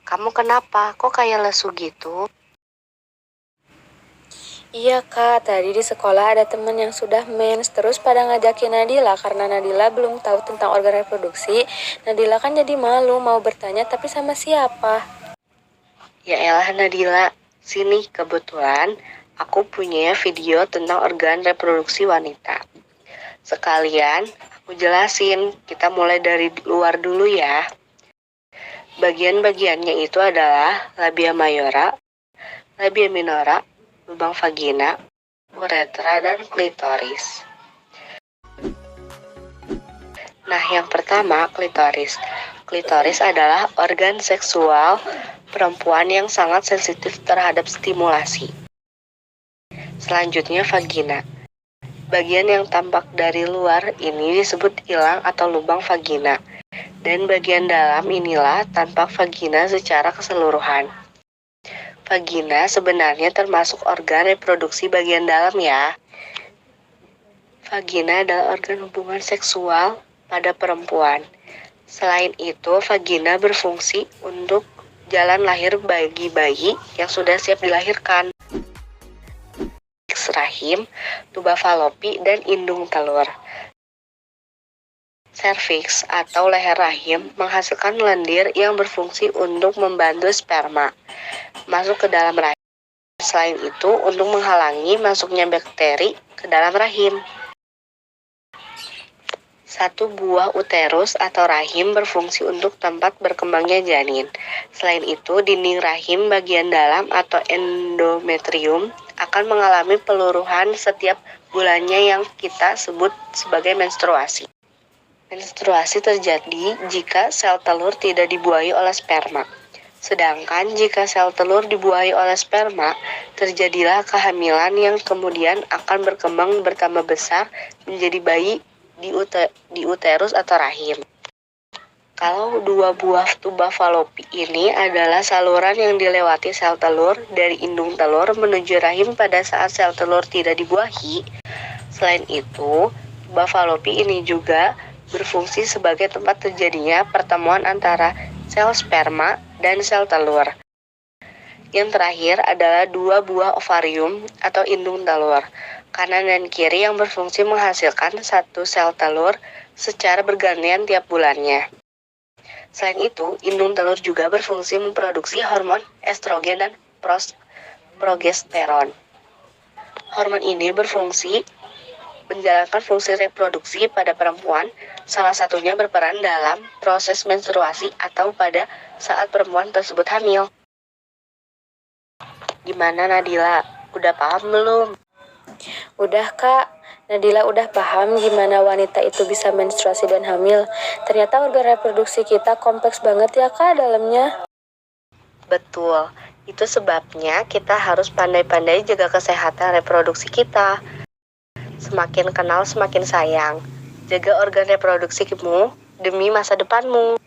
Kamu kenapa? Kok kayak lesu gitu? Iya kak, tadi di sekolah ada temen yang sudah mens, terus pada ngajakin Nadila karena Nadila belum tahu tentang organ reproduksi. Nadila kan jadi malu mau bertanya tapi sama siapa? Ya elah Nadila, sini kebetulan aku punya video tentang organ reproduksi wanita. Sekalian aku jelasin, kita mulai dari luar dulu ya. Bagian-bagiannya itu adalah labia mayora, labia minora, lubang vagina, uretra, dan klitoris. Nah, yang pertama, klitoris. Klitoris adalah organ seksual perempuan yang sangat sensitif terhadap stimulasi. Selanjutnya, vagina. Bagian yang tampak dari luar ini disebut ilang atau lubang vagina. Dan bagian dalam inilah tampak vagina secara keseluruhan. Vagina sebenarnya termasuk organ reproduksi bagian dalam ya. Vagina adalah organ hubungan seksual pada perempuan. Selain itu, vagina berfungsi untuk jalan lahir bagi bayi yang sudah siap dilahirkan. Rahim, tuba falopi, dan indung telur. Serviks atau leher rahim menghasilkan lendir yang berfungsi untuk membantu sperma masuk ke dalam rahim. Selain itu, untuk menghalangi masuknya bakteri ke dalam rahim. Satu buah uterus atau rahim berfungsi untuk tempat berkembangnya janin. Selain itu, dinding rahim bagian dalam atau endometrium akan mengalami peluruhan setiap bulannya yang kita sebut sebagai menstruasi. Menstruasi terjadi jika sel telur tidak dibuahi oleh sperma. Sedangkan jika sel telur dibuahi oleh sperma, terjadilah kehamilan yang kemudian akan berkembang bertambah besar menjadi bayi di uterus atau rahim. Kalau dua buah tuba falopi ini adalah saluran yang dilewati sel telur dari indung telur menuju rahim pada saat sel telur tidak dibuahi. Selain itu, tuba falopi ini juga berfungsi sebagai tempat terjadinya pertemuan antara sel sperma dan sel telur. Yang terakhir adalah dua buah ovarium atau indung telur, kanan dan kiri yang berfungsi menghasilkan satu sel telur secara bergantian tiap bulannya. Selain itu, indung telur juga berfungsi memproduksi hormon estrogen dan progesteron. Hormon ini berfungsi menjalankan fungsi reproduksi pada perempuan, salah satunya berperan dalam proses menstruasi atau pada saat perempuan tersebut hamil. Gimana Nadila? Udah paham belum? Udah kak, Nadila udah paham gimana wanita itu bisa menstruasi dan hamil. Ternyata organ reproduksi kita kompleks banget ya kak dalamnya. Betul, itu sebabnya kita harus pandai-pandai jaga kesehatan reproduksi kita. Semakin kenal semakin sayang. Jaga organ reproduksimu demi masa depanmu.